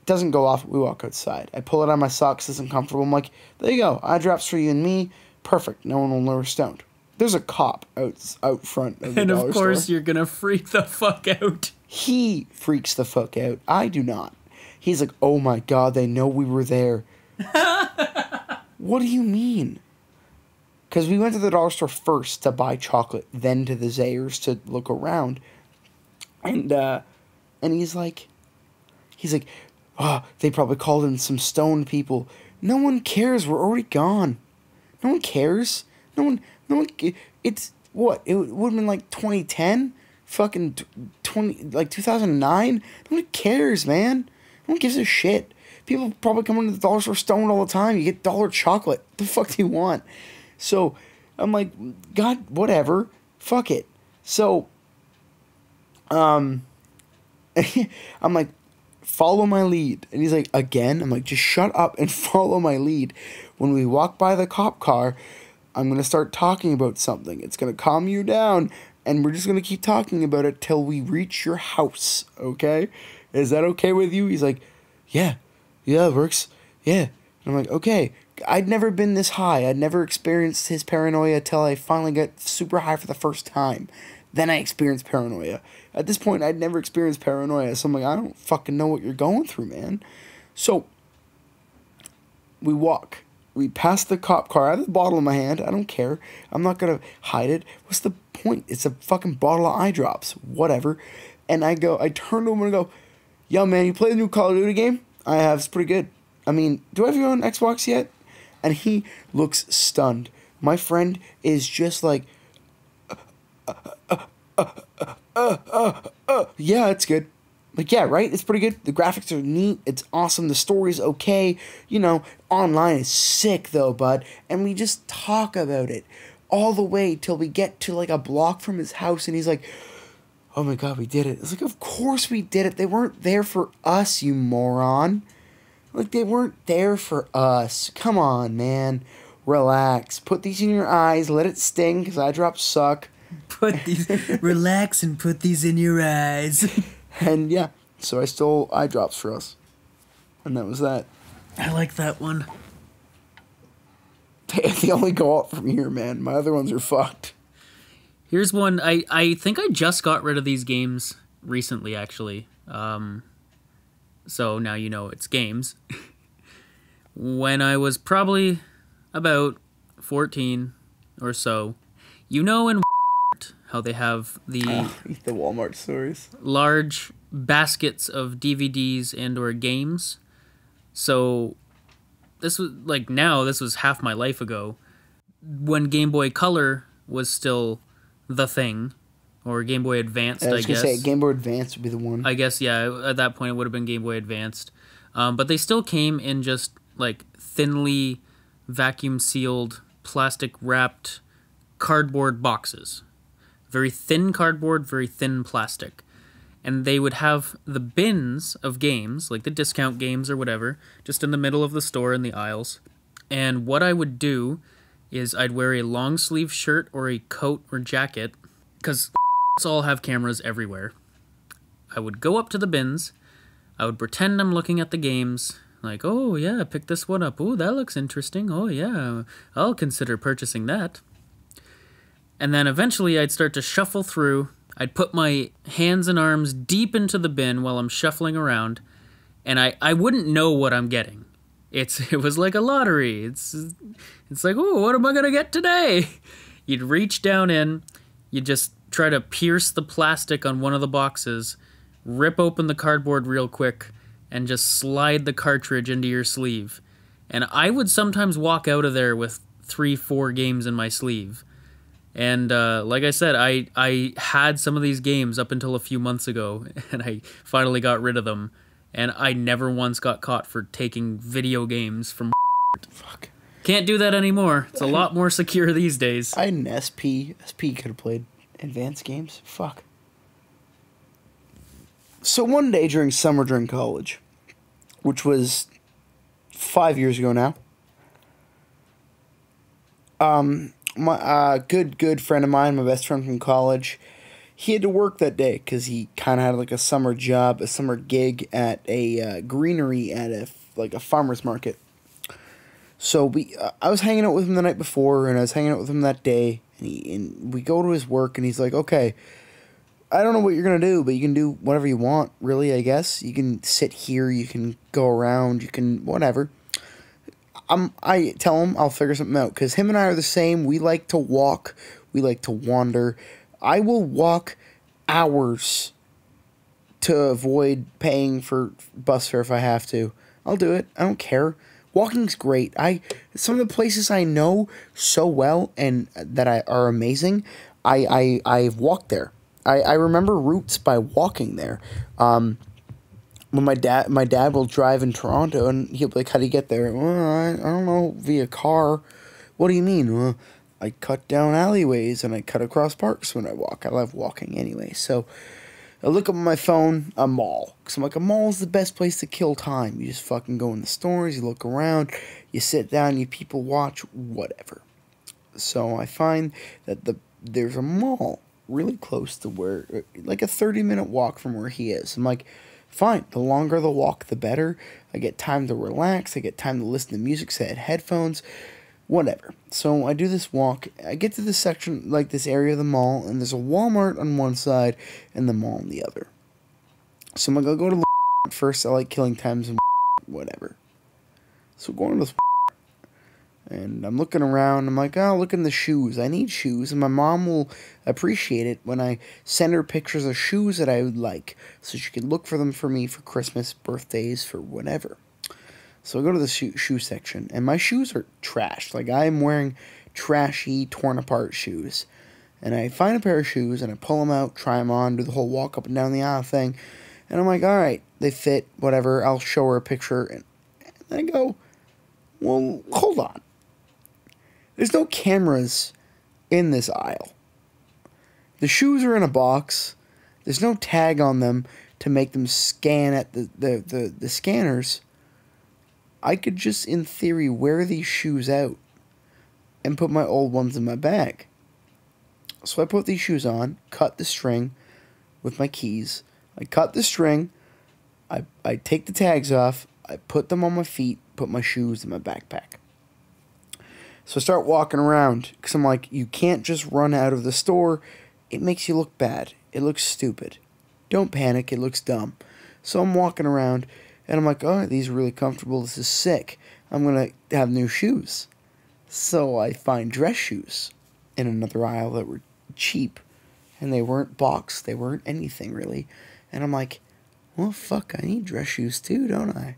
Doesn't go off. We walk outside. I pull it on my socks. It's uncomfortable. I'm like, there you go. Eye drops for you and me. Perfect. No one will know we're stoned. There's a cop out front of the and dollar of course store. You're going to freak the fuck out. He freaks the fuck out. I do not. He's like, oh my God, they know we were there. What do you mean? Because we went to the dollar store first to buy chocolate, then to the Zayres to look around. And he's like, oh, they probably called in some stoned people. No one cares. We're already gone. No one cares. No one, it's, what? It would have been like 2010? Fucking 2009? No one cares, man. No one gives a shit. People probably come into the dollar store stoned all the time. You get dollar chocolate. What the fuck do you want? So, I'm like, God, whatever. Fuck it. So, I'm like, follow my lead. And he's like, again? I'm like, just shut up and follow my lead. When we walk by the cop car, I'm going to start talking about something. It's going to calm you down. And we're just going to keep talking about it till we reach your house. Okay? Is that okay with you? He's like, yeah. Yeah, it works. Yeah. And I'm like, okay. I'd never been this high. I'd never experienced his paranoia till I finally got super high for the first time. Then I experienced paranoia. At this point, I'd never experienced paranoia. So I'm like, I don't fucking know what you're going through, man. So we walk. We pass the cop car. I have the bottle in my hand. I don't care. I'm not going to hide it. What's the point? It's a fucking bottle of eye drops. Whatever. And I turn to him and go, yo, man, you play the new Call of Duty game? I have. It's pretty good. I mean, do I have your own Xbox yet? And he looks stunned. My friend is just like, yeah, it's good. Like, yeah, right? It's pretty good. The graphics are neat. It's awesome. The story's okay. You know, online is sick, though, bud. And we just talk about it all the way till we get to, like, a block from his house. And he's like, oh, my God, we did it. It's like, of course we did it. They weren't there for us, you moron. Like, they weren't there for us. Come on, man. Relax. Put these in your eyes. Let it sting, because eye drops suck. Relax and put these in your eyes. And yeah, so I stole eye drops for us. And that was that. I like that one. They only go out from here, man. My other ones are fucked. Here's one. I think I just got rid of these games recently, actually. So now you know it's games. When I was probably about 14 or so, you know in how they have the Walmart stores, large baskets of DVDs and or games. So this was half my life ago, when Game Boy Color was still the thing, or Game Boy Advanced. I was gonna say Game Boy Advance would be the one. I guess, yeah. At that point, it would have been Game Boy Advanced, but they still came in just like thinly vacuum sealed, plastic wrapped cardboard boxes. Very thin cardboard, very thin plastic. And they would have the bins of games, like the discount games or whatever, just in the middle of the store in the aisles. And what I would do is I'd wear a long sleeve shirt or a coat or jacket, because all have cameras everywhere. I would go up to the bins. I would pretend I'm looking at the games. Like, oh yeah, pick this one up. Oh, that looks interesting. Oh yeah, I'll consider purchasing that. And then eventually I'd start to shuffle through. I'd put my hands and arms deep into the bin while I'm shuffling around, and I wouldn't know what I'm getting. It was like a lottery. It's like, oh, what am I gonna get today? You'd reach down in, you'd just try to pierce the plastic on one of the boxes, rip open the cardboard real quick, and just slide the cartridge into your sleeve. And I would sometimes walk out of there with 3-4 games in my sleeve. And like I said, I had some of these games up until a few months ago, and I finally got rid of them. And I never once got caught for taking video games from Fuck. Can't do that anymore. It's a lot more secure these days. I had an SP. SP could have played advanced games. Fuck. So one day during summer during college, which was 5 years ago now, my good friend of mine, my best friend from college, he had to work that day because he kind of had like a summer job, a summer gig at a greenery at a farmer's market. So I was hanging out with him the night before, and I was hanging out with him that day, and we go to his work, and he's like, okay, I don't know what you're going to do, but you can do whatever you want, really, I guess. You can sit here, you can go around, you can whatever. I tell him I'll figure something out, because him and I are the same. We like to walk. We like to wander. I will walk hours to avoid paying for bus fare if I have to. I'll do it. I don't care. Walking's great. Some of the places I know so well and that are amazing, I've walked there. I remember routes by walking there. When my dad will drive in Toronto, and he'll be like, how do you get there? Well, I don't know, via car. What do you mean? Well, I cut down alleyways, and I cut across parks when I walk. I love walking anyway. So I look up on my phone, a mall. Because I'm like, a mall is the best place to kill time. You just fucking go in the stores, you look around, you sit down, you people watch, whatever. So I find that there's a mall really close to where, like a 30-minute walk from where he is. I'm like, fine, the longer the walk, the better. I get time to relax, I get time to listen to music, set headphones, whatever. So I do this walk, I get to this section, like this area of the mall, and there's a Walmart on one side and the mall on the other. So I'm like, I'll go to the first, I like killing times and whatever. So going to this, and I'm looking around, I'm like, oh, look at the shoes. I need shoes, and my mom will appreciate it when I send her pictures of shoes that I would like, so she can look for them for me for Christmas, birthdays, for whatever. So I go to the shoe section, and my shoes are trashed. Like, I am wearing trashy, torn-apart shoes. And I find a pair of shoes, and I pull them out, try them on, do the whole walk up and down the aisle thing. And I'm like, all right, they fit, whatever. I'll show her a picture. And I go, well, hold on. There's no cameras in this aisle. The shoes are in a box. There's no tag on them to make them scan at the scanners. I could just, in theory, wear these shoes out and put my old ones in my bag. So I put these shoes on, cut the string with my keys. I cut the string, I take the tags off, I put them on my feet, put my shoes in my backpack. So I start walking around, because I'm like, you can't just run out of the store. It makes you look bad. It looks stupid. Don't panic, it looks dumb. So I'm walking around, and I'm like, oh, these are really comfortable. This is sick. I'm going to have new shoes. So I find dress shoes in another aisle that were cheap. And they weren't boxed. They weren't anything, really. And I'm like, well, fuck, I need dress shoes too, don't I?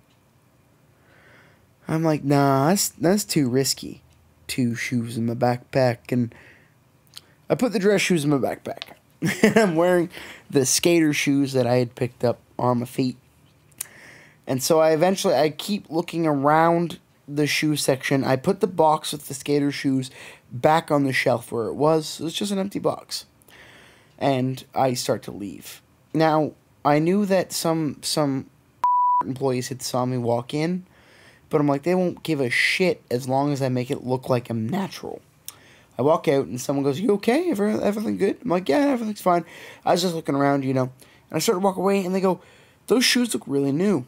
I'm like, nah, that's too risky. 2 shoes in my backpack. And I put the dress shoes in my backpack. And I'm wearing the skater shoes that I had picked up on my feet. And so I keep looking around the shoe section. I put the box with the skater shoes back on the shelf where it was. It was just an empty box. And I start to leave. Now, I knew that some employees had saw me walk in, but I'm like, they won't give a shit as long as I make it look like I'm natural. I walk out and someone goes, you okay? Everything good? I'm like, yeah, everything's fine. I was just looking around, And I start to walk away and they go, those shoes look really new.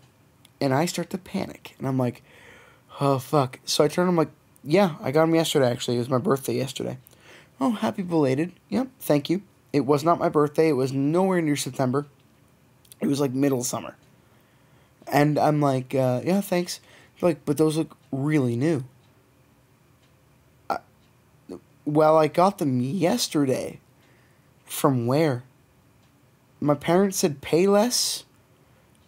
And I start to panic. And I'm like, oh, fuck. So I turn, I'm like, yeah, I got them yesterday, actually. It was my birthday yesterday. Oh, happy belated. Yep, thank you. It was not my birthday. It was nowhere near September. It was like middle of summer. And I'm like, yeah, thanks. They're like, but those look really new. Well, I got them yesterday. From where? My parents said pay less,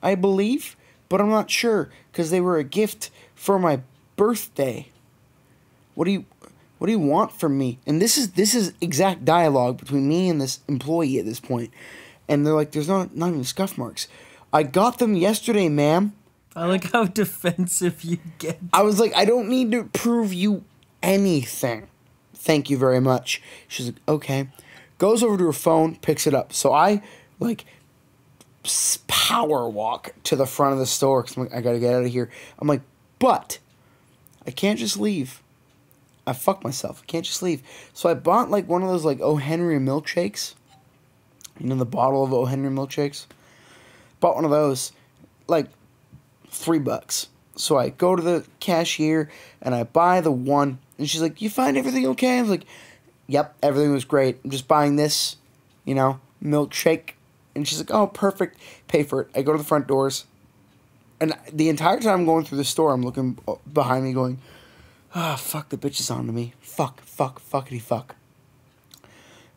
I believe. But I'm not sure, because they were a gift for my birthday. What do you want from me? And this is exact dialogue between me and this employee at this point. And they're like, there's not even scuff marks. I got them yesterday, ma'am. I like how defensive you get. I was like, I don't need to prove you anything. Thank you very much. She's like, okay. Goes over to her phone, picks it up. So I, power walk to the front of the store because I'm like, I gotta get out of here. I'm like, but I can't just leave. I fucked myself. I can't just leave. So I bought one of those O. Henry milkshakes. The bottle of O. Henry milkshakes. Bought one of those, $3. So I go to the cashier and I buy the one. And she's like, you find everything okay? I was like, yep, everything was great. I'm just buying this, milkshake. And she's like, oh, perfect. Pay for it. I go to the front doors. And the entire time I'm going through the store, I'm looking behind me going, oh, fuck, the bitch is on to me. Fuckity fuck.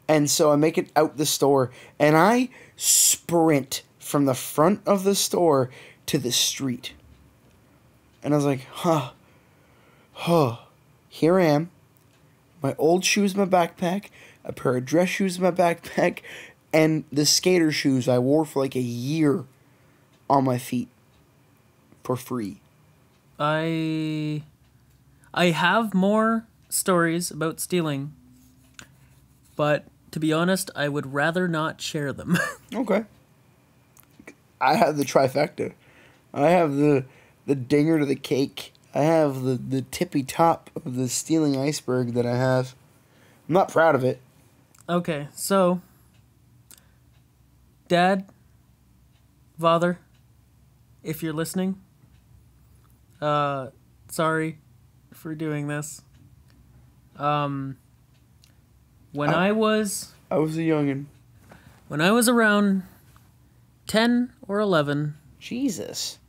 And so I make it out the store, and I sprint from the front of the store to the street. And I was like, here I am. My old shoes in my backpack, a pair of dress shoes in my backpack, and the skater shoes I wore for a year on my feet for free. I have more stories about stealing, but to be honest, I would rather not share them. Okay. I have the trifecta. I have the dinger to the cake. I have the tippy top of the stealing iceberg that I have. I'm not proud of it. Okay, so, Dad, Father, if you're listening, sorry for doing this. When I was a youngin'. when I was around 10 or 11, Jesus.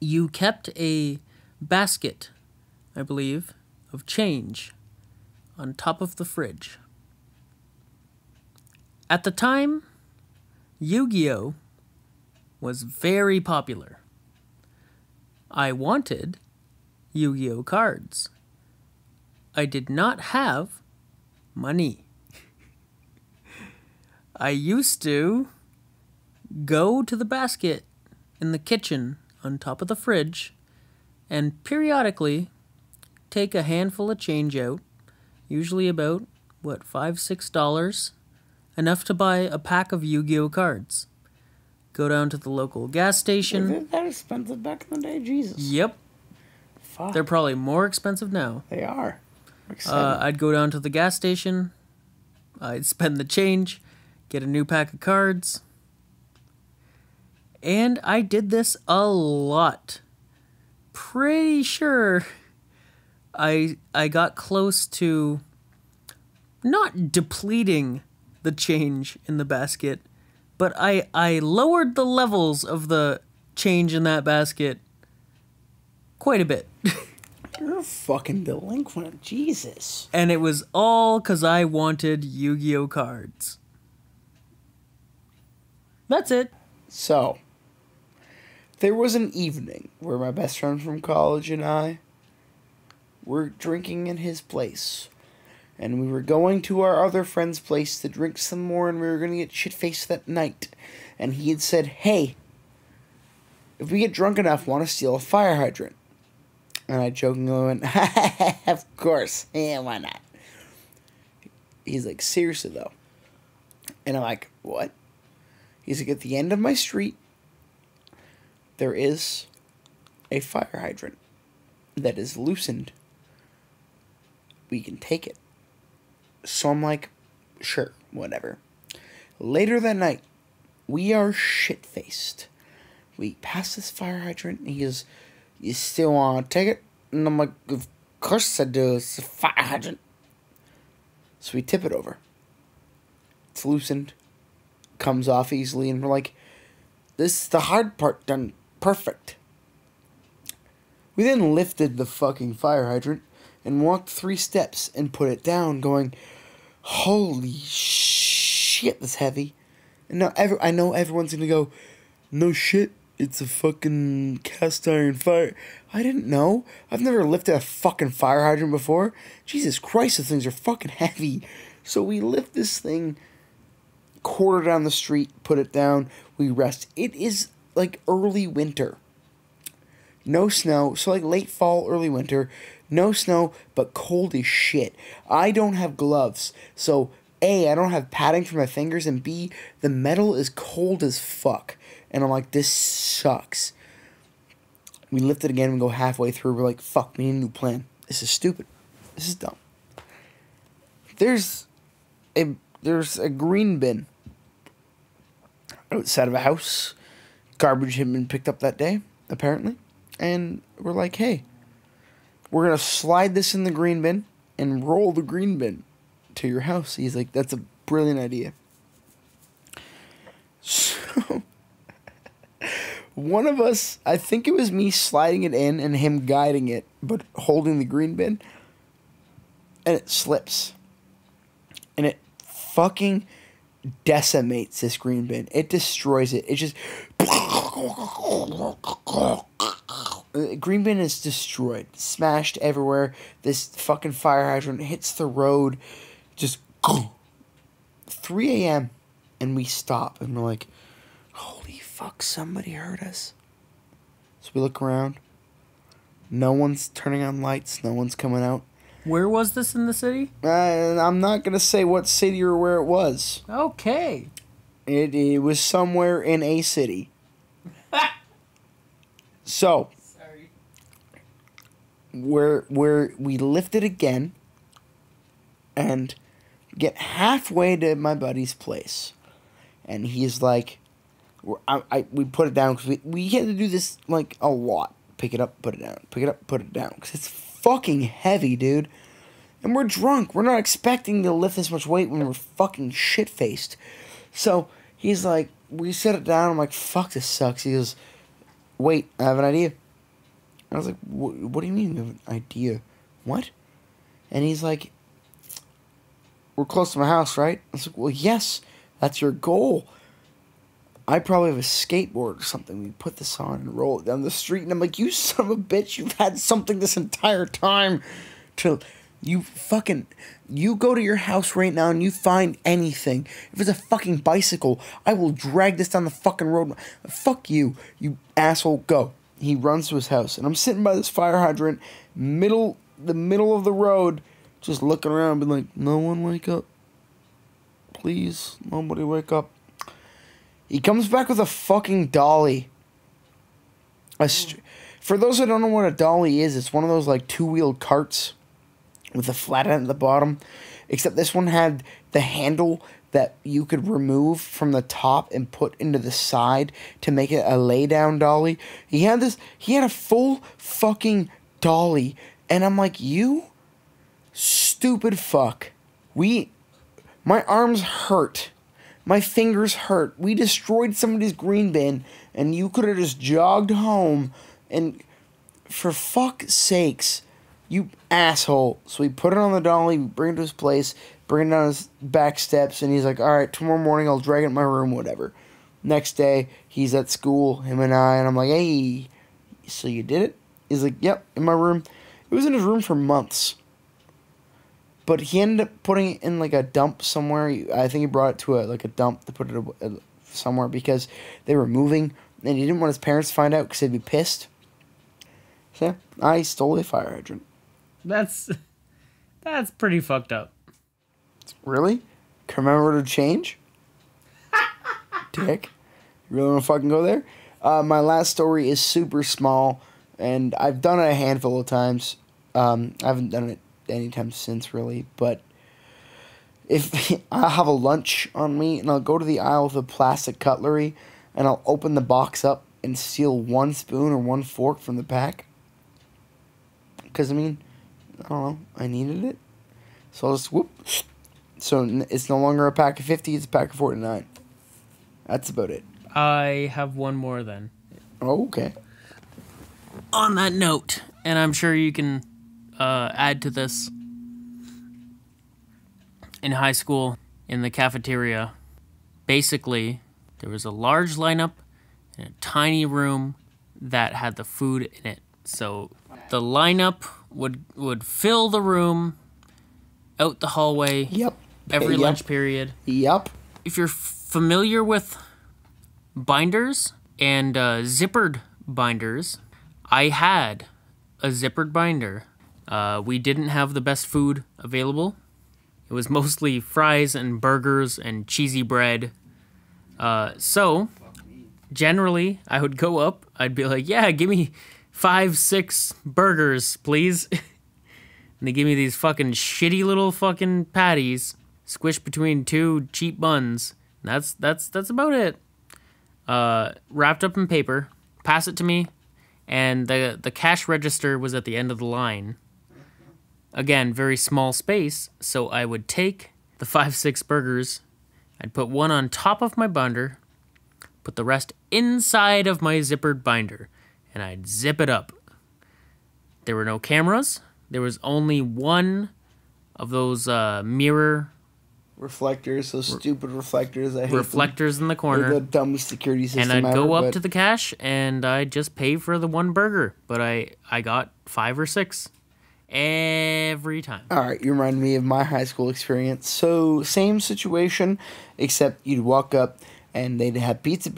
you kept a basket, I believe, of change on top of the fridge. At the time, Yu-Gi-Oh! Was very popular. I wanted Yu-Gi-Oh! Cards. I did not have money. I used to go to the basket in the kitchen on top of the fridge and periodically take a handful of change out, usually about, $5-6, enough to buy a pack of Yu-Gi-Oh! Cards. Go down to the local gas station. Was it that expensive back in the day? Jesus. Yep. Fuck. They're probably more expensive now. They are. I'd go down to the gas station. I'd spend the change, get a new pack of cards. And I did this a lot. Pretty sure I got close to not depleting the change in the basket, but I lowered the levels of the change in that basket quite a bit. You're a fucking delinquent. Jesus. And it was all because I wanted Yu-Gi-Oh! Cards. That's it. So, there was an evening where my best friend from college and I were drinking in his place. And we were going to our other friend's place to drink some more, and we were going to get shit-faced that night. And he had said, hey, if we get drunk enough, want to steal a fire hydrant? And I jokingly went, of course. Yeah, why not? He's like, seriously, though. And I'm like, what? He's like, at the end of my street, there is a fire hydrant that is loosened. We can take it. So I'm like, sure, whatever. Later that night, we are shit-faced. We pass this fire hydrant, and he goes, you still want to take it? And I'm like, of course I do. It's a fire hydrant. So we tip it over. It's loosened. Comes off easily, and we're like, this is the hard part done perfect. We then lifted the fucking fire hydrant and walked 3 steps and put it down, going, holy shit, that's heavy. And now I know everyone's gonna go, no shit, it's a fucking cast iron fire. I didn't know. I've never lifted a fucking fire hydrant before. Jesus Christ, those things are fucking heavy. So we lift this thing, quarter down the street, put it down, we rest. It is like early winter. No snow, so like late fall, early winter. No snow, but cold as shit. I don't have gloves, so A, I don't have padding for my fingers, and B, the metal is cold as fuck. And I'm like, this sucks. We lift it again, we go halfway through, we're like, fuck, we need a new plan. This is stupid. This is dumb. There's a green bin outside of a house. Garbage had been picked up that day, apparently. And we're like, hey, we're going to slide this in the green bin and roll the green bin to your house. He's like, that's a brilliant idea. So, one of us, I think it was me sliding it in and him guiding it, but holding the green bin, and it slips. And it fucking decimates this green bin. It destroys it. It just... Green bin is destroyed. Smashed everywhere. This fucking fire hydrant hits the road. Just... 3 a.m. And we stop. And we're like, holy fuck, somebody heard us. So we look around. No one's turning on lights. No one's coming out. Where was this in the city? I'm not going to say what city or where it was. Okay. It was somewhere in a city. So, Sorry. where we lift it again and get halfway to my buddy's place. And he's like, we put it down because we had to do this like a lot. Pick it up, put it down. Pick it up, put it down. Because it's fucking heavy, dude. And we're drunk. We're not expecting to lift this much weight when we're fucking shit-faced. So he's like, we set it down. I'm like, fuck, this sucks. He goes, wait, I have an idea. I was like, what do you mean you have an idea? What? And he's like, we're close to my house, right? I was like, well, yes, that's your goal. I probably have a skateboard or something. We put this on and roll it down the street. And I'm like, you son of a bitch, you've had something this entire time to... You go to your house right now and you find anything. If it's a fucking bicycle, I will drag this down the fucking road. Fuck you, you asshole, go. He runs to his house, and I'm sitting by this fire hydrant, the middle of the road, just looking around, being like, no one wake up. Please, nobody wake up. He comes back with a fucking dolly. For those who don't know what a dolly is, it's one of those like two-wheeled carts with a flat end at the bottom, except this one had the handle that you could remove from the top and put into the side to make it a lay-down dolly. He had a full fucking dolly, and I'm like, you stupid fuck. My arms hurt. My fingers hurt. We destroyed somebody's green bin, and you could have just jogged home, and for fuck's sakes... You asshole. So we put it on the dolly, we bring it to his place, bring it down his back steps, and he's like, alright, tomorrow morning I'll drag it in my room, whatever. Next day, he's at school, him and I'm like, hey, so you did it? He's like, yep, in my room. It was in his room for months. But he ended up putting it in like a dump somewhere. I think he brought it to a dump to put it somewhere because they were moving, and he didn't want his parents to find out because they'd be pissed. So I stole a fire hydrant. That's pretty fucked up. Really? Commemorative change? Dick. You really want to fucking go there? My last story is super small, and I've done it a handful of times. I haven't done it any time since, really, but if I have a lunch on me, and I'll go to the aisle with a plastic cutlery, and I'll open the box up and steal one spoon or one fork from the pack. Because, I mean... I don't know, I needed it. So I'll just whoop. So it's no longer a pack of 50, it's a pack of 49. That's about it. I have one more then. Oh, okay. On that note, and I'm sure you can add to this. In high school, in the cafeteria, basically, there was a large lineup in a tiny room that had the food in it. So the lineup would fill the room out the hallway. Yep. Every lunch period. Yep. If you're familiar with binders and zippered binders, I had a zippered binder. We didn't have the best food available. It was mostly fries and burgers and cheesy bread. So, generally, I would go up. I'd be like, yeah, give me 5-6 burgers, please. And they give me these fucking shitty little fucking patties squished between two cheap buns. That's about it. Wrapped up in paper. Pass it to me. And the cash register was at the end of the line. Again, very small space. So I would take the 5-6 burgers. I'd put one on top of my binder. Put the rest inside of my zippered binder. And I'd zip it up. There were no cameras. There was only one of those mirror... Reflectors, those stupid reflectors. I hate reflectors them. in the corner. They're the dumbest security system and I'd go ever, up to the cash, and I'd just pay for the one burger. But I got 5 or 6 every time. All right, you remind me of my high school experience. So, same situation, except you'd walk up, and they'd have pizza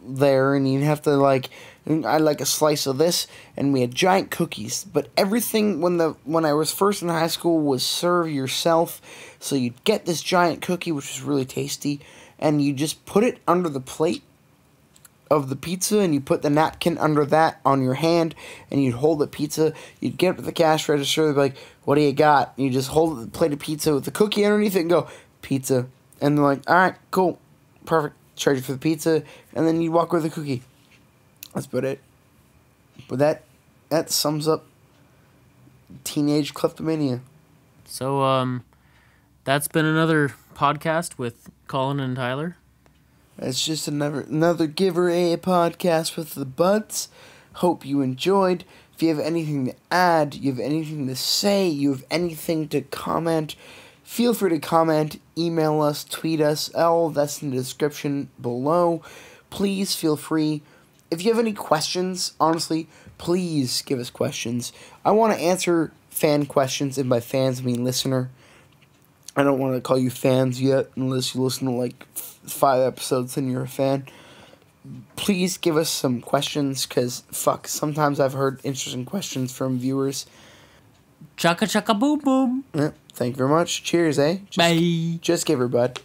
there, and you'd have to, like, I'd like a slice of this, and we had giant cookies. But everything, when I was first in high school, was serve yourself. So you'd get this giant cookie, which was really tasty, and you just put it under the plate of the pizza, and you put the napkin under that on your hand, and you'd hold the pizza. You'd get up to the cash register, they'd be like, "What do you got?" And you just hold the plate of pizza with the cookie underneath it and go, "Pizza." And they're like, "All right, cool, perfect." Charge you for the pizza, and then you walk with the cookie. That's about it. But that sums up teenage kleptomania. So, that's been another podcast with Colin and Tyler. It's just another Giver A podcast with the Buds. Hope you enjoyed. If you have anything to add, you have anything to say, you have anything to comment, feel free to comment, email us, tweet us, all that's in the description below. Please feel free. If you have any questions, honestly, please give us questions. I want to answer fan questions, and by fans I mean listener. I don't want to call you fans yet unless you listen to like 5 episodes and you're a fan. Please give us some questions, because sometimes I've heard interesting questions from viewers. Chaka chaka boom boom. Yeah, thank you very much. Cheers, eh? Bye. Just give her, bud.